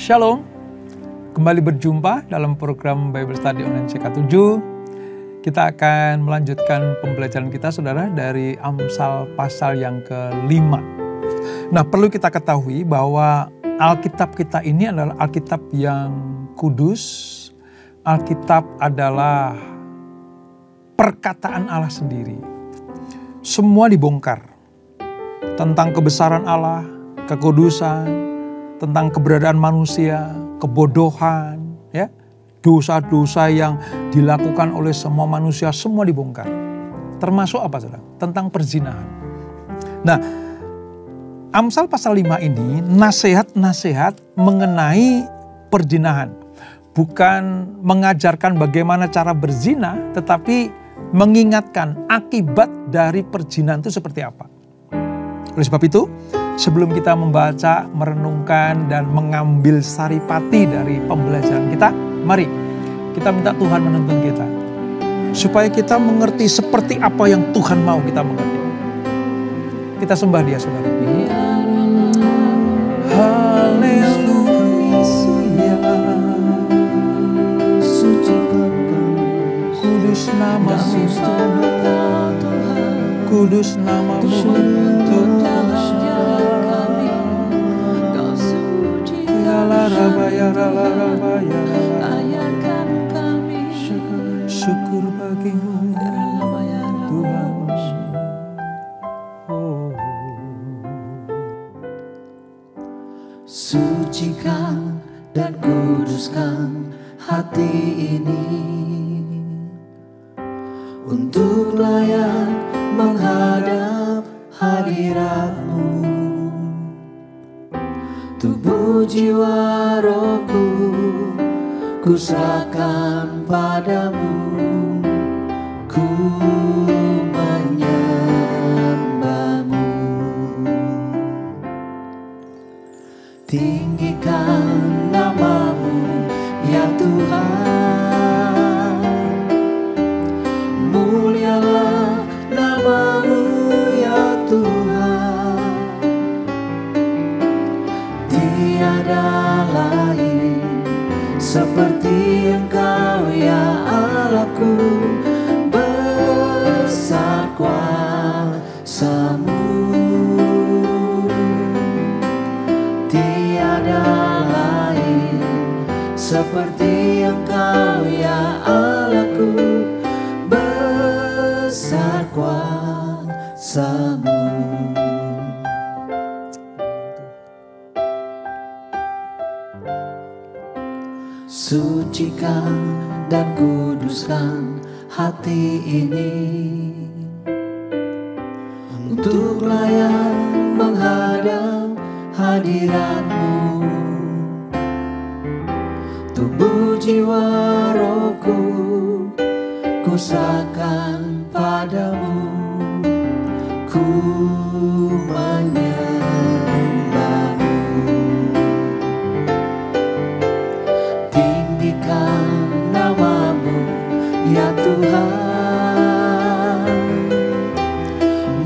Shalom, kembali berjumpa dalam program Bible Study Online CK7. Kita akan melanjutkan pembelajaran kita, saudara, dari Amsal pasal yang ke-5. Nah, perlu kita ketahui bahwa Alkitab kita ini adalah Alkitab yang kudus. Alkitab adalah perkataan Allah sendiri. Semua dibongkar tentang kebesaran Allah, kekudusan, tentang keberadaan manusia, kebodohan, ya, dosa-dosa yang dilakukan oleh semua manusia, semua dibongkar. Termasuk apa, saudara? Tentang perzinahan. Nah, Amsal pasal 5 ini nasihat-nasihat mengenai perzinahan. Bukan mengajarkan bagaimana cara berzina, tetapi mengingatkan akibat dari perzinahan itu seperti apa. Oleh sebab itu, sebelum kita membaca, merenungkan, dan mengambil saripati dari pembelajaran kita, mari kita minta Tuhan menuntun kita. Supaya kita mengerti seperti apa yang Tuhan mau kita mengerti. Kita sembah Dia, saudara. Haleluya. Kudus namamu, kudus namamu Tuhan. Syukur bagimu Tuhan. Sucikan dan kuduskan hati ini untuk layak menghadap hadirat-Mu. Tubuh jiwa rohku ku serahkan padamu, ku menyembah-Mu. Tinggikan nama-Mu ya Tuhan, mulialah nama-Mu ya Tuhan. Tiada lain seperti Engkau ya Allahku, besar kuasa-Mu. Tiada lain seperti Engkau ya Allahku, besar kuasa-Mu. Sucikan dan kuduskan hati ini untuk layak menghadap hadirat-Mu. Tubuh jiwa rohku ku serahkan padamu, ku menyembah-Mu. Tinggikan nama-Mu ya Tuhan,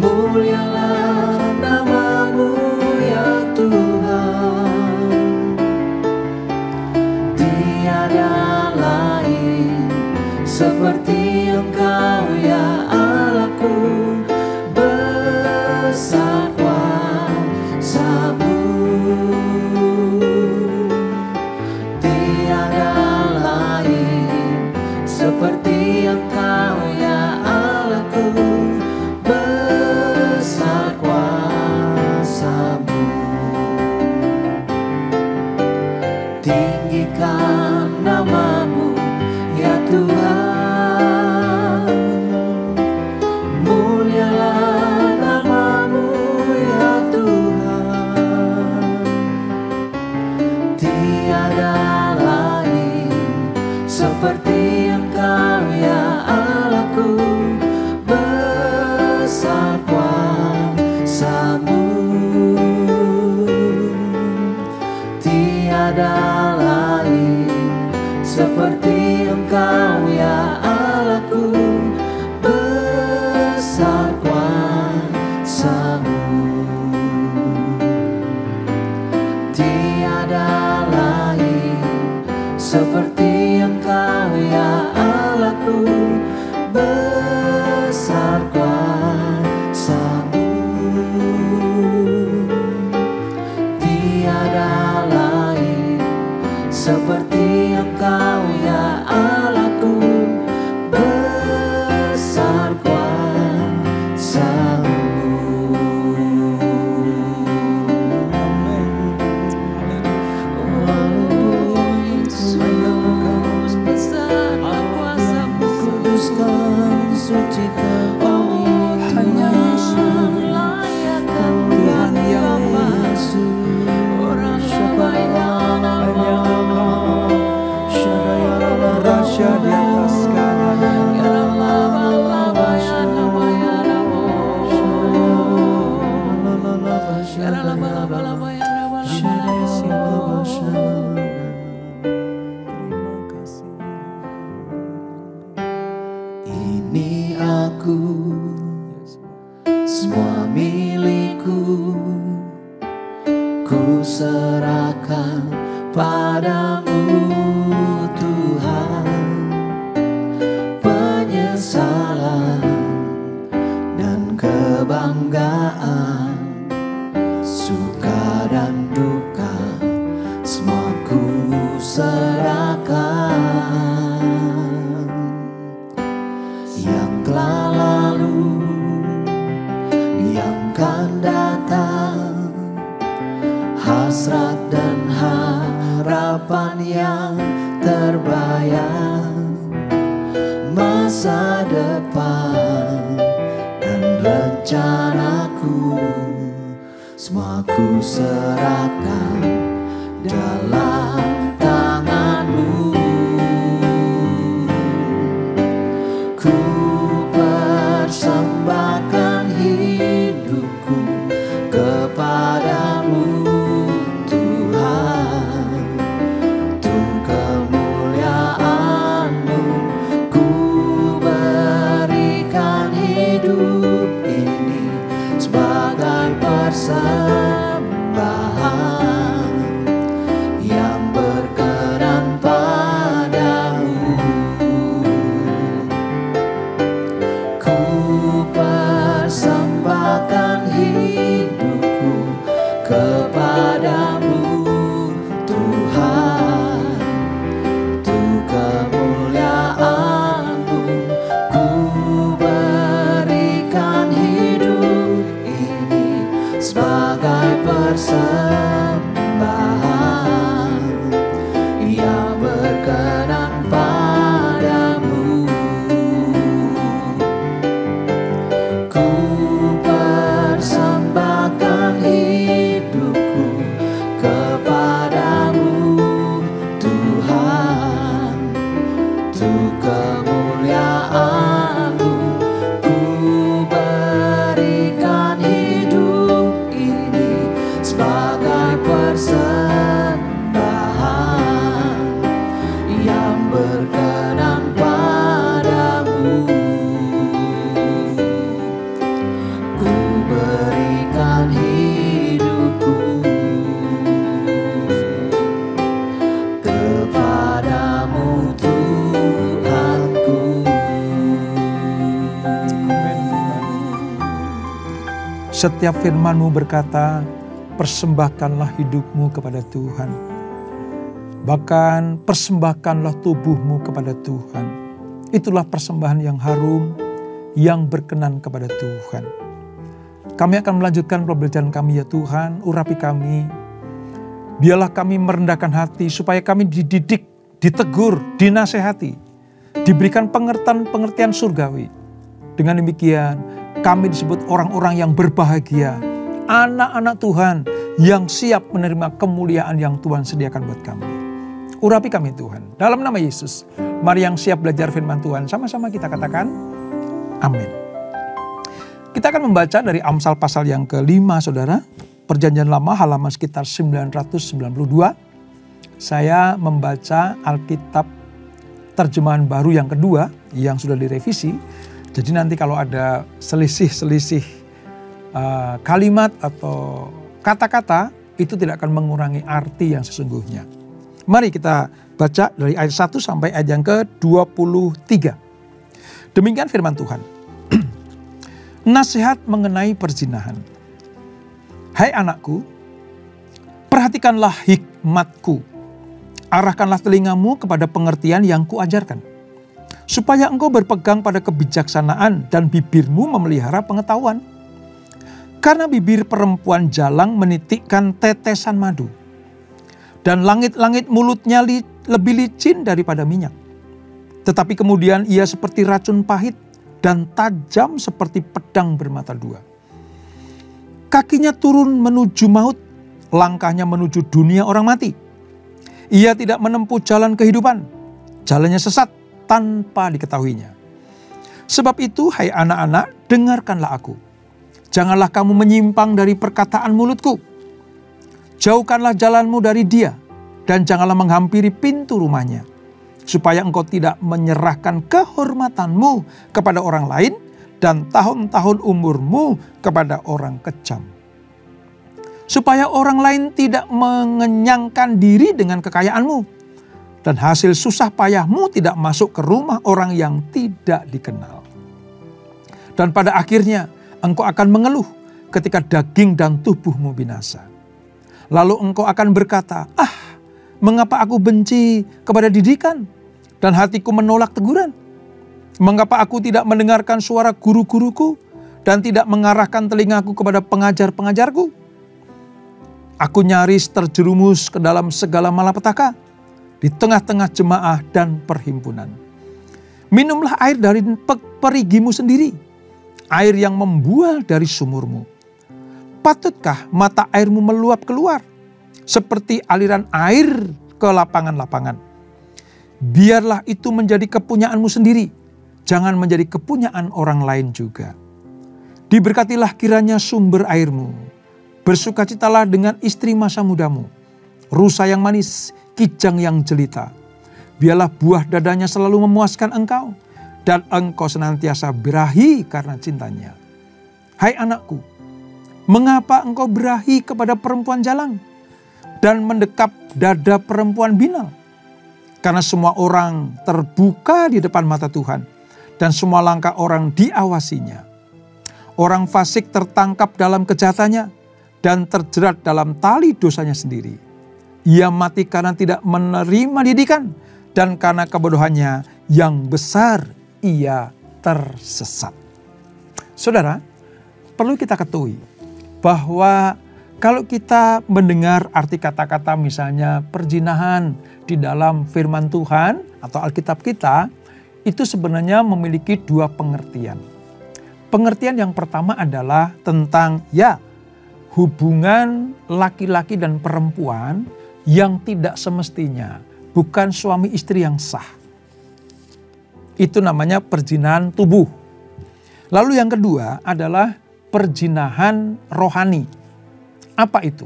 mulialah nama-Mu ya Tuhan. Tiada lain seperti Engkau ya Allahku, besar kuasa-Mu. Tiada lain seperti Engkau ya Allahku, besar kuasa-Mu. Tinggikan nama-Mu ya Tuhan, mulialah nama-Mu ya Tuhan. Tiada lain seperti Engkau ya Allahku, besar kuasa-Mu. Tiada lain seperti Engkau ya Allahku, besar kuasa-Mu. Tiada lain seperti Engkau ya Allahku, besar kuasa-Mu. Tiada lain seperti Engkau ya Allahku, besar kuasa-Mu. Kuduskan, sucikan kami, hanya layak Tuhan yang Yesus. Orang Raja di atas segala. Ini aku, semua milikku, ku serahkan padamu Tuhan. Penyesalan dan kebanggaan, suka dan duka, semua ku serahkan. Yang telah lalu, yang kan datang, hasrat dan harapan yang terbayang, masa depan dan rencanaku, semua ku serahkan dalam tangan-Mu. Ku persembahkan hidupku kepadamu Tuhan, untuk kemuliaan-Mu. Ku berikan hidup ini sebagai persembahan yang berkenan padamu. Ku persembahkan hidupku kepadamu Tuhan, untuk kemuliaan-Mu. Ku berikan hidup ini sebagai persembahan yang berkenan padamu. Ku persembahkan hidupku kepadamu Tuhan, untuk kemuliaan-Mu. Ku berikan hidup ini sebagai persembahan yang berkenan padamu. Ku berikan hidupku kepadamu Tuhanku. Setiap firman-Mu berkata, persembahkanlah hidupmu kepada Tuhan. Bahkan persembahkanlah tubuhmu kepada Tuhan. Itulah persembahan yang harum, yang berkenan kepada Tuhan. Kami akan melanjutkan pembelajaran kami ya Tuhan, urapi kami. Biarlah kami merendahkan hati supaya kami dididik, ditegur, dinasehati. Diberikan pengertian surgawi. Dengan demikian kami disebut orang-orang yang berbahagia. Anak-anak Tuhan yang siap menerima kemuliaan yang Tuhan sediakan buat kami. Urapi kami Tuhan. Dalam nama Yesus. Mari yang siap belajar firman Tuhan. Sama-sama kita katakan amin. Kita akan membaca dari Amsal pasal yang ke-5 saudara. Perjanjian Lama halaman sekitar 992. Saya membaca Alkitab terjemahan baru yang kedua yang sudah direvisi. Jadi nanti kalau ada selisih-selisih kalimat atau kata-kata itu tidak akan mengurangi arti yang sesungguhnya. Mari kita baca dari ayat 1 sampai ayat yang ke-23. Demikian firman Tuhan. Nasihat mengenai perzinahan. Hai anakku, perhatikanlah hikmatku. Arahkanlah telingamu kepada pengertian yang kuajarkan. Supaya engkau berpegang pada kebijaksanaan dan bibirmu memelihara pengetahuan. Karena bibir perempuan jalang menitikkan tetesan madu. Dan langit-langit mulutnya lebih licin daripada minyak. Tetapi kemudian ia seperti racun pahit dan tajam seperti pedang bermata dua. Kakinya turun menuju maut, langkahnya menuju dunia orang mati. Ia tidak menempuh jalan kehidupan, jalannya sesat tanpa diketahuinya. Sebab itu, hai anak-anak, dengarkanlah aku. Janganlah kamu menyimpang dari perkataan mulutku. Jauhkanlah jalanmu dari dia, dan janganlah menghampiri pintu rumahnya. Supaya engkau tidak menyerahkan kehormatanmu kepada orang lain, dan tahun-tahun umurmu kepada orang kejam. Supaya orang lain tidak mengenyangkan diri dengan kekayaanmu, dan hasil susah payahmu tidak masuk ke rumah orang yang tidak dikenal. Dan pada akhirnya engkau akan mengeluh ketika daging dan tubuhmu binasa. Lalu engkau akan berkata, mengapa aku benci kepada didikan dan hatiku menolak teguran? Mengapa aku tidak mendengarkan suara guru-guruku dan tidak mengarahkan telingaku kepada pengajar-pengajarku? Aku nyaris terjerumus ke dalam segala malapetaka di tengah-tengah jemaah dan perhimpunan. Minumlah air dari perigimu sendiri, air yang membual dari sumurmu. Patutkah mata airmu meluap keluar seperti aliran air ke lapangan-lapangan? Biarlah itu menjadi kepunyaanmu sendiri, jangan menjadi kepunyaan orang lain juga. Diberkatilah kiranya sumber airmu. Bersukacitalah dengan istri masa mudamu, rusa yang manis, kijang yang jelita. Biarlah buah dadanya selalu memuaskan engkau, dan engkau senantiasa berahi karena cintanya. Hai anakku, mengapa engkau berahi kepada perempuan jalang dan mendekap dada perempuan binal? Karena semua orang terbuka di depan mata Tuhan, dan semua langkah orang diawasinya. Orang fasik tertangkap dalam kejahatannya, dan terjerat dalam tali dosanya sendiri. Ia mati karena tidak menerima didikan, dan karena kebodohannya yang besar ia tersesat. Saudara, perlu kita ketahui bahwa kalau kita mendengar arti kata-kata misalnya perzinahan di dalam firman Tuhan atau Alkitab kita, itu sebenarnya memiliki dua pengertian. Pengertian yang pertama adalah tentang hubungan laki-laki dan perempuan yang tidak semestinya, bukan suami istri yang sah. Itu namanya perzinahan tubuh. Lalu yang kedua adalah perzinahan rohani. Apa itu?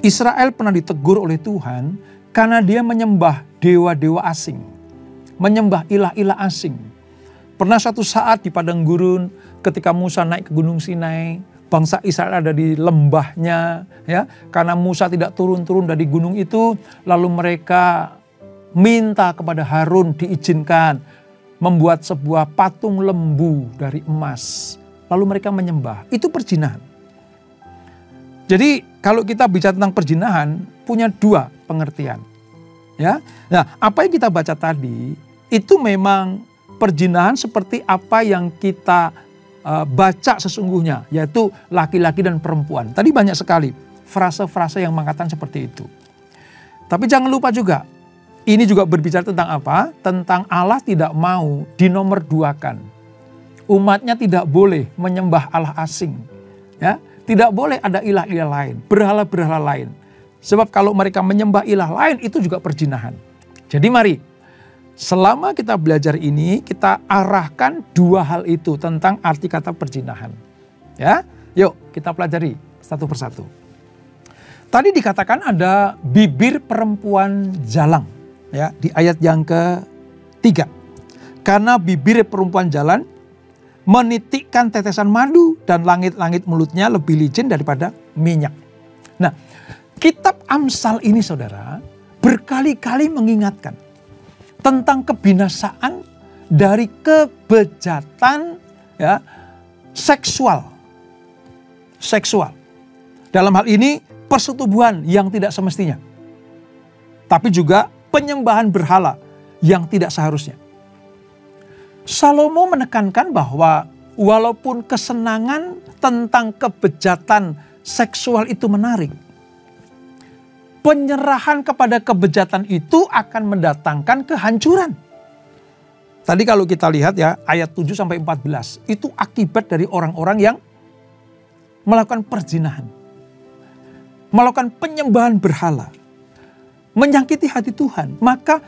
Israel pernah ditegur oleh Tuhan karena dia menyembah dewa-dewa asing, menyembah ilah-ilah asing. Pernah suatu saat di padang gurun ketika Musa naik ke Gunung Sinai, bangsa Israel ada di lembahnya, karena Musa tidak turun-turun dari gunung itu, lalu mereka minta kepada Harun diizinkan membuat sebuah patung lembu dari emas. Lalu mereka menyembah. Itu perzinahan. Jadi kalau kita bicara tentang perzinahan, punya dua pengertian. Nah, apa yang kita baca tadi itu memang perzinahan seperti apa yang kita baca sesungguhnya, yaitu laki-laki dan perempuan. Tadi banyak sekali frase-frase yang mengatakan seperti itu. Tapi jangan lupa juga, ini juga berbicara tentang apa? Tentang Allah tidak mau dinomorduakan. Umatnya tidak boleh menyembah Allah asing. Tidak boleh ada ilah-ilah lain, berhala-berhala lain. Sebab kalau mereka menyembah ilah lain itu juga perzinahan. Jadi mari, selama kita belajar ini, kita arahkan dua hal itu tentang arti kata perzinahan. Yuk kita pelajari satu persatu. Tadi dikatakan ada bibir perempuan jalang. Di ayat yang ke-3. Karena bibir perempuan jalang menitikkan tetesan madu dan langit-langit mulutnya lebih licin daripada minyak. Nah, kitab Amsal ini saudara, berkali-kali mengingatkan tentang kebinasaan dari kebejatan ya, seksual. Dalam hal ini persetubuhan yang tidak semestinya. Tapi juga penyembahan berhala yang tidak seharusnya. Salomo menekankan bahwa walaupun kesenangan tentang kebejatan seksual itu menarik, penyerahan kepada kebejatan itu akan mendatangkan kehancuran. Tadi kalau kita lihat ya ayat 7-14 itu akibat dari orang-orang yang melakukan perzinahan, melakukan penyembahan berhala, menyakiti hati Tuhan, maka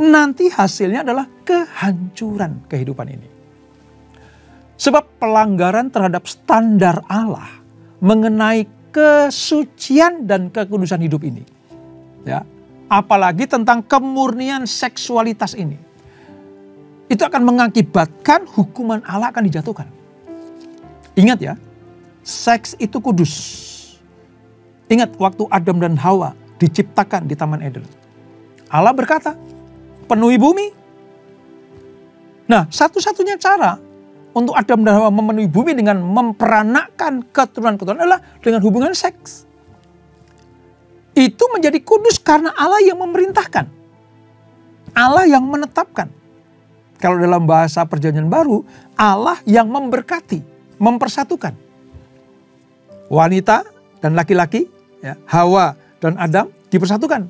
nanti hasilnya adalah kehancuran kehidupan ini. Sebab pelanggaran terhadap standar Allah mengenai kesucian dan kekudusan hidup ini, ya, apalagi tentang kemurnian seksualitas ini, itu akan mengakibatkan hukuman Allah akan dijatuhkan. Ingat ya, seks itu kudus. Ingat waktu Adam dan Hawa diciptakan di Taman Eden. Allah berkata, penuhi bumi. Nah, satu-satunya cara untuk Adam dan Hawa memenuhi bumi dengan memperanakkan keturunan-keturunan adalah dengan hubungan seks. Itu menjadi kudus karena Allah yang memerintahkan. Allah yang menetapkan. Kalau dalam bahasa Perjanjian Baru, Allah yang memberkati, mempersatukan. Wanita dan laki-laki, ya, Hawa dan Adam dipersatukan.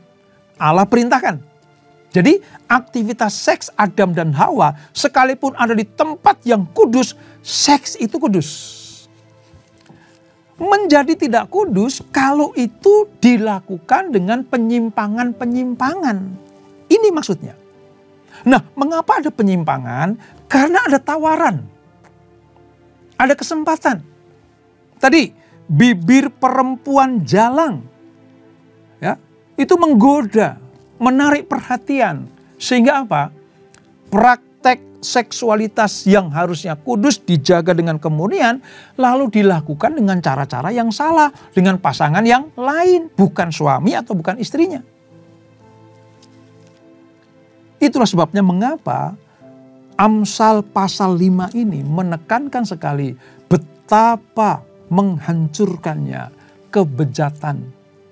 Allah perintahkan. Jadi aktivitas seks Adam dan Hawa sekalipun ada di tempat yang kudus, seks itu kudus. Menjadi tidak kudus kalau itu dilakukan dengan penyimpangan-penyimpangan. Ini maksudnya. Nah, mengapa ada penyimpangan? Karena ada tawaran. Ada kesempatan. Tadi, bibir perempuan jalang. Ya, itu menggoda, menarik perhatian. Sehingga apa? Praktek seksualitas yang harusnya kudus dijaga dengan kemurnian, lalu dilakukan dengan cara-cara yang salah. Dengan pasangan yang lain, bukan suami atau bukan istrinya. Itulah sebabnya mengapa Amsal pasal 5 ini menekankan sekali betapa menghancurkannya kebejatan,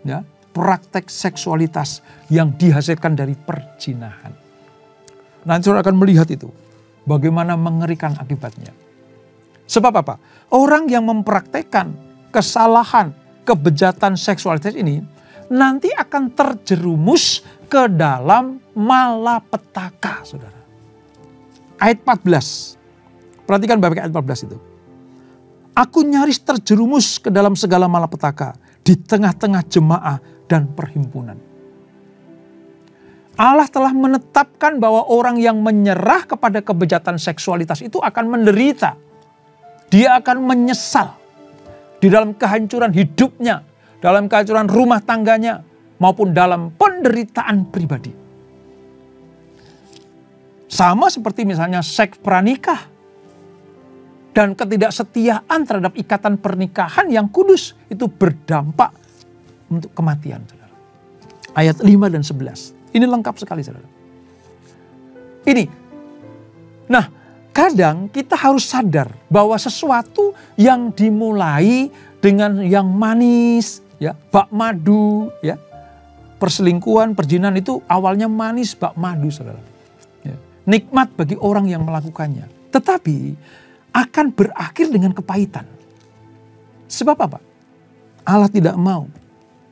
ya, praktek seksualitas yang dihasilkan dari perzinahan. Nanti saudara akan melihat itu, bagaimana mengerikan akibatnya. Sebab apa? Orang yang mempraktekkan kesalahan, kebejatan seksualitas ini nanti akan terjerumus ke dalam malapetaka, saudara. Ayat 14. Perhatikan baik ayat 14 itu. Aku nyaris terjerumus ke dalam segala malapetaka di tengah-tengah jemaah dan perhimpunan. Allah telah menetapkan bahwa orang yang menyerah kepada kebejatan seksualitas itu akan menderita. Dia akan menyesal di dalam kehancuran hidupnya, dalam kehancuran rumah tangganya, maupun dalam penderitaan pribadi. Sama seperti misalnya seks pranikah dan ketidaksetiaan terhadap ikatan pernikahan yang kudus itu berdampak untuk kematian, saudara. Ayat 5 dan 11. Ini lengkap sekali, saudara. Ini. Nah, kadang kita harus sadar bahwa sesuatu yang dimulai dengan yang manis, ya, bak madu, ya, perselingkuhan, perzinahan itu awalnya manis, bak madu, saudara. Ya, nikmat bagi orang yang melakukannya. Tetapi akan berakhir dengan kepahitan. Sebab apa? Allah tidak mau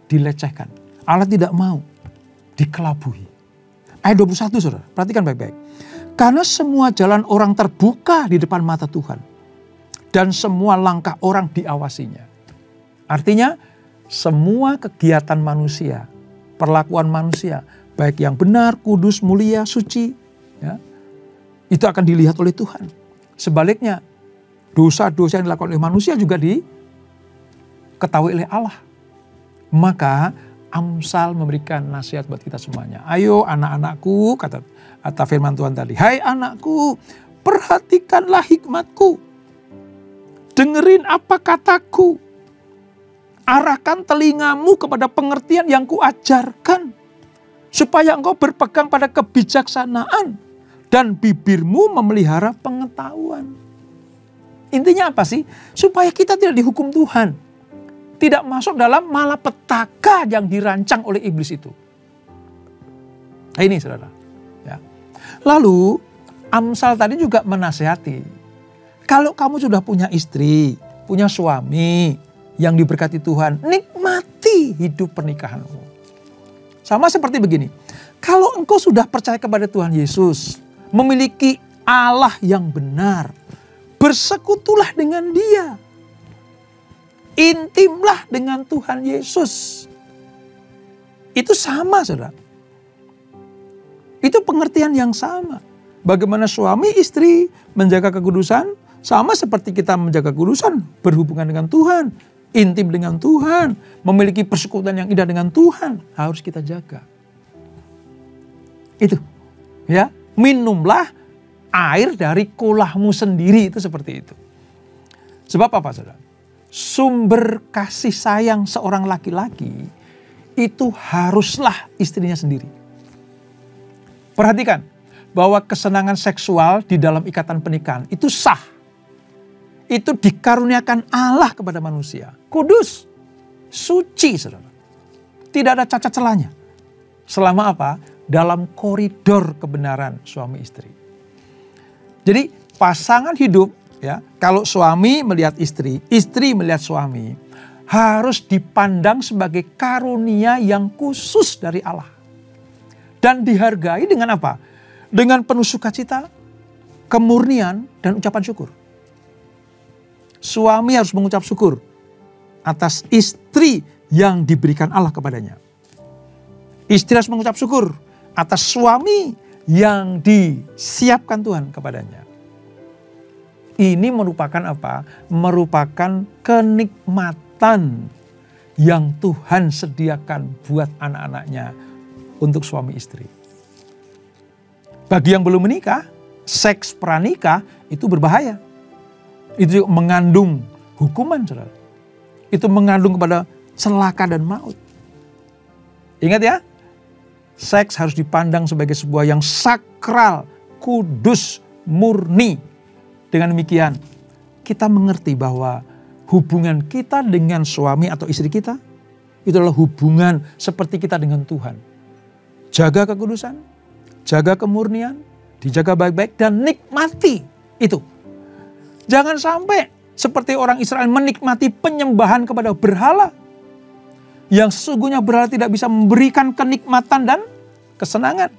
dilecehkan. Allah tidak mau dikelabui. Ayat 21, saudara. Perhatikan baik-baik. Karena semua jalan orang terbuka di depan mata Tuhan. Dan semua langkah orang diawasinya. Artinya semua kegiatan manusia, perlakuan manusia, baik yang benar, kudus, mulia, suci, ya, itu akan dilihat oleh Tuhan. Sebaliknya, dosa-dosa yang dilakukan oleh manusia juga diketahui oleh Allah. Maka Amsal memberikan nasihat buat kita semuanya. Ayo anak-anakku, kata firman Tuhan tadi. Hai anakku, perhatikanlah hikmatku. Dengerin apa kataku. Arahkan telingamu kepada pengertian yang kuajarkan. supaya engkau berpegang pada kebijaksanaan dan bibirmu memelihara pengetahuan. Intinya apa sih? Supaya kita tidak dihukum Tuhan. Tidak masuk dalam malapetaka yang dirancang oleh iblis itu. Nah, ini saudara. Ya. Lalu Amsal tadi juga menasihati. Kalau kamu sudah punya istri, punya suami yang diberkati Tuhan, nikmati hidup pernikahanmu. Sama seperti begini. Kalau engkau sudah percaya kepada Tuhan Yesus, memiliki Allah yang benar, bersekutulah dengan Dia. Intimlah dengan Tuhan Yesus. Itu sama, saudara. Itu pengertian yang sama. Bagaimana suami istri menjaga kekudusan, sama seperti kita menjaga kekudusan, berhubungan dengan Tuhan, intim dengan Tuhan, memiliki persekutuan yang indah dengan Tuhan, harus kita jaga. Itu, ya, minumlah air dari kolahmu sendiri, itu seperti itu. Sebab apa, saudara? Sumber kasih sayang seorang laki-laki itu haruslah istrinya sendiri. Perhatikan bahwa kesenangan seksual di dalam ikatan pernikahan itu sah. Itu dikaruniakan Allah kepada manusia. Kudus, suci, saudara. Tidak ada cacat celahnya. Selama apa? Dalam koridor kebenaran suami istri. Jadi pasangan hidup, ya, kalau suami melihat istri, istri melihat suami, harus dipandang sebagai karunia yang khusus dari Allah. Dan dihargai dengan apa? Dengan penuh sukacita, kemurnian, dan ucapan syukur. Suami harus mengucap syukur atas istri yang diberikan Allah kepadanya. Istri harus mengucap syukur atas suami yang disiapkan Tuhan kepadanya. Ini merupakan apa? Merupakan kenikmatan yang Tuhan sediakan buat anak-anaknya untuk suami istri. Bagi yang belum menikah, seks pranikah itu berbahaya. Itu juga mengandung hukuman, saudara. Itu mengandung kepada celaka dan maut. Ingat ya, seks harus dipandang sebagai sebuah yang sakral, kudus, murni. Dengan demikian, kita mengerti bahwa hubungan kita dengan suami atau istri kita, itu adalah hubungan seperti kita dengan Tuhan. Jaga kekudusan, jaga kemurnian, dijaga baik-baik, dan nikmati itu. Jangan sampai seperti orang Israel menikmati penyembahan kepada berhala. Yang sesungguhnya berhala tidak bisa memberikan kenikmatan dan kesenangan.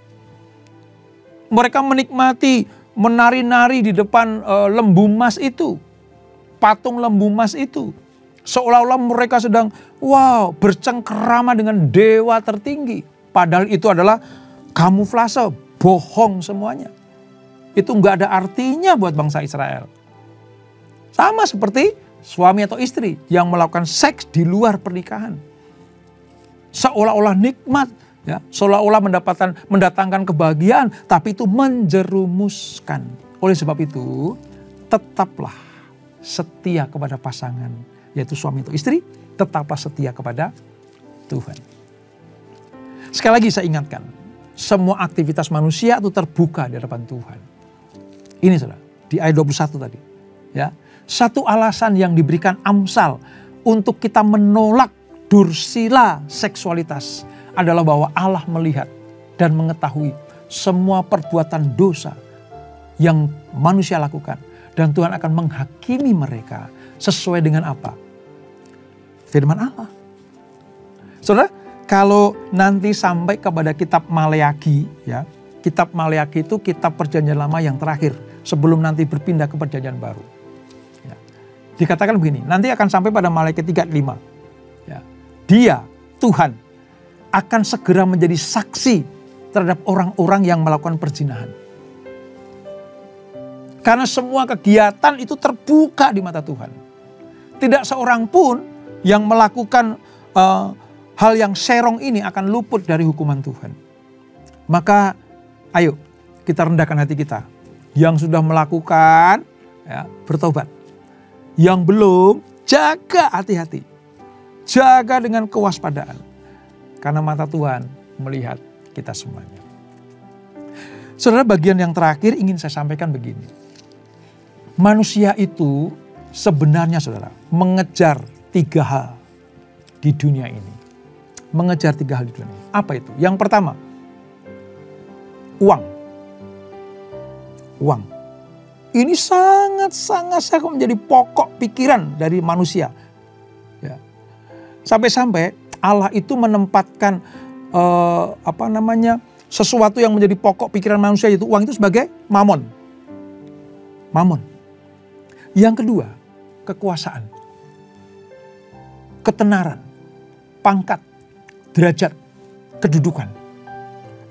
Mereka menikmati menari-nari di depan lembu emas itu. Patung lembu emas itu. Seolah-olah mereka sedang bercengkerama dengan dewa tertinggi. Padahal itu adalah kamuflase, bohong semuanya. Itu nggak ada artinya buat bangsa Israel. Sama seperti suami atau istri yang melakukan seks di luar pernikahan. Seolah-olah nikmat, ya, seolah-olah mendatangkan kebahagiaan, tapi itu menjerumuskan. Oleh sebab itu, tetaplah setia kepada pasangan, yaitu suami atau istri, tetaplah setia kepada Tuhan. Sekali lagi saya ingatkan, semua aktivitas manusia itu terbuka di hadapan Tuhan. Ini saudara, di ayat 21 tadi. Ya, satu alasan yang diberikan Amsal untuk kita menolak dursila seksualitas adalah bahwa Allah melihat dan mengetahui semua perbuatan dosa yang manusia lakukan. Dan Tuhan akan menghakimi mereka sesuai dengan apa? Firman Allah. Saudara, kalau nanti sampai kepada kitab Maleakhi, ya, kitab Maleakhi itu kitab perjanjian lama yang terakhir sebelum nanti berpindah ke perjanjian baru. Ya. Dikatakan begini, nanti akan sampai pada Maleakhi 3:5. Ya. Dia, Tuhan, akan segera menjadi saksi terhadap orang-orang yang melakukan perzinahan. Karena semua kegiatan itu terbuka di mata Tuhan. Tidak seorang pun yang melakukan hal yang serong ini akan luput dari hukuman Tuhan. Maka ayo kita rendahkan hati kita. Yang sudah melakukan, ya, bertobat. Yang belum, jaga hati-hati. Jaga dengan kewaspadaan. Karena mata Tuhan melihat kita semuanya. Saudara, bagian yang terakhir ingin saya sampaikan begini. Manusia itu sebenarnya saudara mengejar 3 hal di dunia ini. Mengejar 3 hal di dunia ini. Apa itu? Yang pertama, uang. Uang. Ini sangat-sangat menjadi pokok pikiran dari manusia. Ya. Sampai-sampai Allah itu menempatkan sesuatu yang menjadi pokok pikiran manusia, yaitu uang itu sebagai mamon. Mamon. Yang kedua, kekuasaan, ketenaran, pangkat, derajat, kedudukan.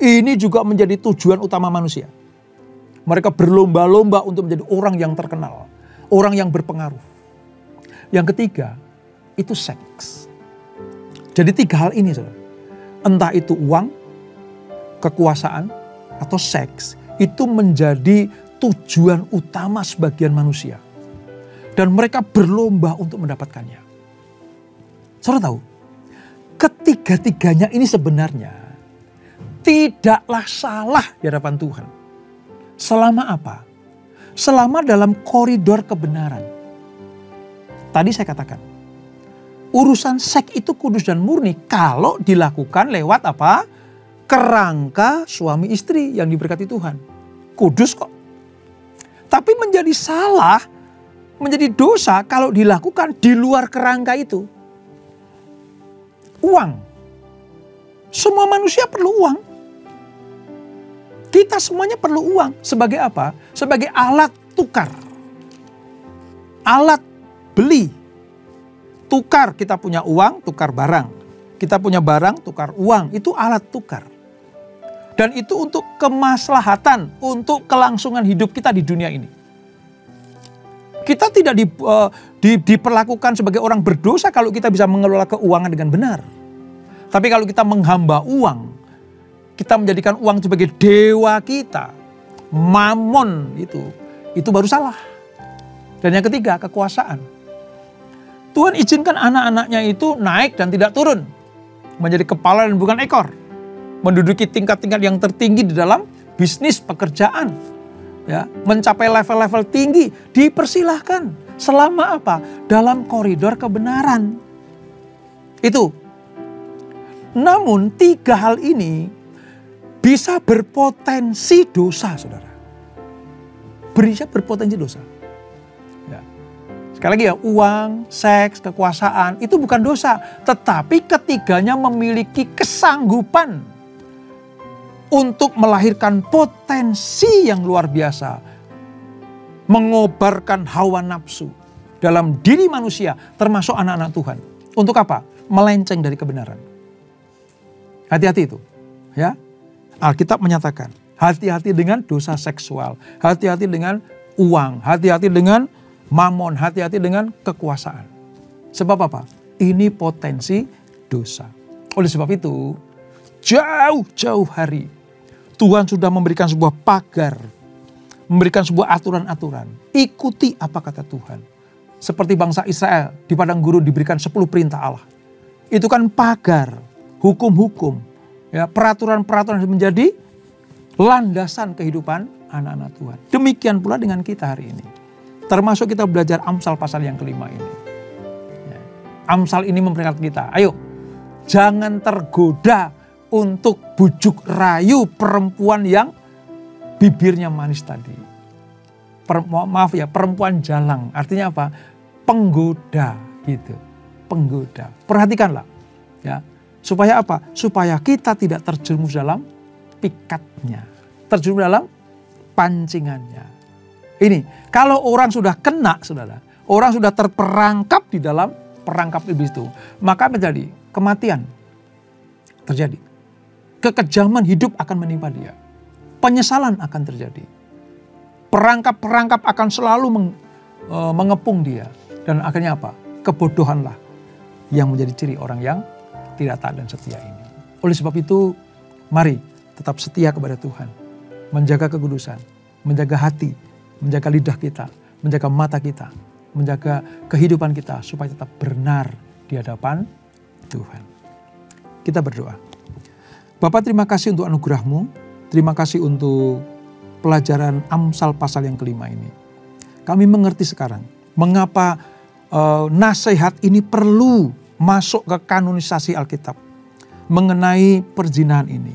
Ini juga menjadi tujuan utama manusia. Mereka berlomba-lomba untuk menjadi orang yang terkenal, orang yang berpengaruh. Yang ketiga, itu seks. Jadi 3 hal ini, saudara. Entah itu uang, kekuasaan, atau seks, itu menjadi tujuan utama sebagian manusia. Dan mereka berlomba untuk mendapatkannya. Saudara tahu, ketiga-tiganya ini sebenarnya tidaklah salah di hadapan Tuhan. Selama apa? Selama dalam koridor kebenaran. Tadi saya katakan, urusan seks itu kudus dan murni kalau dilakukan lewat apa? Kerangka suami istri yang diberkati Tuhan. Kudus kok. Tapi menjadi salah, menjadi dosa kalau dilakukan di luar kerangka itu. Uang. Semua manusia perlu uang. Kita semuanya perlu uang. Sebagai apa? Sebagai alat tukar. Alat beli. Tukar, kita punya uang, tukar barang. Kita punya barang, tukar uang. Itu alat tukar. Dan itu untuk kemaslahatan, untuk kelangsungan hidup kita di dunia ini. Kita tidak diperlakukan sebagai orang berdosa kalau kita bisa mengelola keuangan dengan benar. Tapi kalau kita menghamba uang, kita menjadikan uang sebagai dewa kita, mamon itu baru salah. Dan yang ketiga, kekuasaan. Tuhan izinkan anak-anaknya itu naik dan tidak turun, menjadi kepala dan bukan ekor, menduduki tingkat-tingkat yang tertinggi di dalam bisnis pekerjaan. Ya, mencapai level-level tinggi, dipersilahkan. Selama apa? Dalam koridor kebenaran. Itu. Namun 3 hal ini bisa berpotensi dosa, saudara. Bisa berpotensi dosa. Ya. Sekali lagi ya, uang, seks, kekuasaan, itu bukan dosa. Tetapi ketiganya memiliki kesanggupan untuk melahirkan potensi yang luar biasa. Mengobarkan hawa nafsu dalam diri manusia, termasuk anak-anak Tuhan. Untuk apa? Melenceng dari kebenaran. Hati-hati itu. Ya. Alkitab menyatakan, hati-hati dengan dosa seksual. Hati-hati dengan uang. Hati-hati dengan mamon. Hati-hati dengan kekuasaan. Sebab apa? Ini potensi dosa. Oleh sebab itu, jauh-jauh hari Tuhan sudah memberikan sebuah pagar, memberikan sebuah aturan-aturan. Ikuti apa kata Tuhan. Seperti bangsa Israel di padang gurun diberikan 10 perintah Allah. Itu kan pagar, hukum-hukum, ya, peraturan-peraturan yang menjadi landasan kehidupan anak-anak Tuhan. Demikian pula dengan kita hari ini. Termasuk kita belajar Amsal pasal yang kelima ini. Ya. Amsal ini memperingatkan kita, ayo jangan tergoda untuk bujuk rayu perempuan yang bibirnya manis tadi. Perempuan jalang. Artinya apa? Penggoda gitu. Penggoda. Perhatikanlah. Ya. Supaya apa? Supaya kita tidak terjerumus dalam pikatnya. Terjerumus dalam pancingannya. Ini, kalau orang sudah kena, saudara. Orang sudah terperangkap di dalam perangkap iblis itu. Maka menjadi kematian. Terjadi. Kekejaman hidup akan menimpa dia. Penyesalan akan terjadi. Perangkap-perangkap akan selalu mengepung dia. Dan akhirnya apa? Kebodohanlah yang menjadi ciri orang yang tidak taat dan setia ini. Oleh sebab itu, mari tetap setia kepada Tuhan. Menjaga kekudusan, menjaga hati, menjaga lidah kita, menjaga mata kita, menjaga kehidupan kita supaya tetap benar di hadapan Tuhan. Kita berdoa. Bapak, terima kasih untuk anugerah-Mu. Terima kasih untuk pelajaran Amsal pasal yang kelima ini. Kami mengerti sekarang mengapa nasihat ini perlu masuk ke kanonisasi Alkitab mengenai perzinahan ini.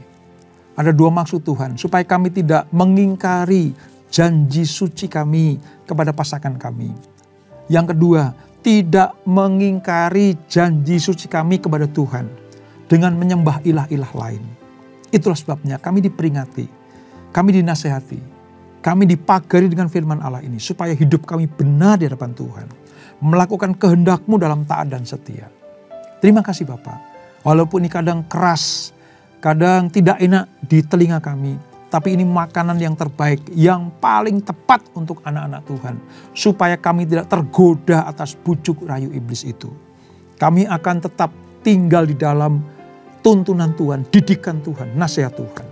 Ada dua maksud Tuhan, supaya kami tidak mengingkari janji suci kami kepada pasangan kami. Yang kedua, tidak mengingkari janji suci kami kepada Tuhan dengan menyembah ilah-ilah lain. Itulah sebabnya kami diperingati, kami dinasehati, kami dipagari dengan firman Allah ini supaya hidup kami benar di hadapan Tuhan, melakukan kehendak-Mu dalam taat dan setia. Terima kasih Bapak, walaupun ini kadang keras, kadang tidak enak di telinga kami, tapi ini makanan yang terbaik, yang paling tepat untuk anak-anak Tuhan. Supaya kami tidak tergoda atas bujuk rayu iblis itu. Kami akan tetap tinggal di dalam tuntunan Tuhan, didikan Tuhan, nasihat Tuhan.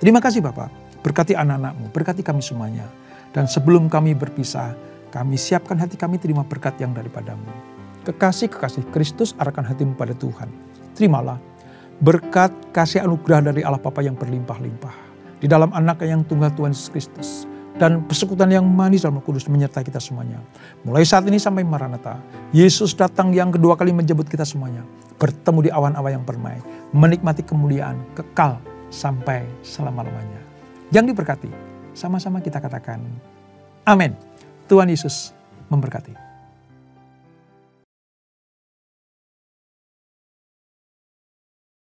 Terima kasih Bapak, berkati anak-anak-Mu, berkati kami semuanya. Dan sebelum kami berpisah, kami siapkan hati kami terima berkat yang daripada-Mu. Kekasih-kekasih Kristus, arahkan hatimu pada Tuhan. Terimalah berkat kasih anugerah dari Allah Bapa yang berlimpah-limpah di dalam Anak-Nya yang tunggal Tuhan Yesus Kristus, dan persekutuan yang manis dalam Roh Kudus menyertai kita semuanya. Mulai saat ini sampai Maranatha, Yesus datang yang kedua kali menjemput kita semuanya. Bertemu di awan-awan yang permai, menikmati kemuliaan kekal sampai selama-lamanya. Yang diberkati, sama-sama kita katakan amin. Tuhan Yesus memberkati.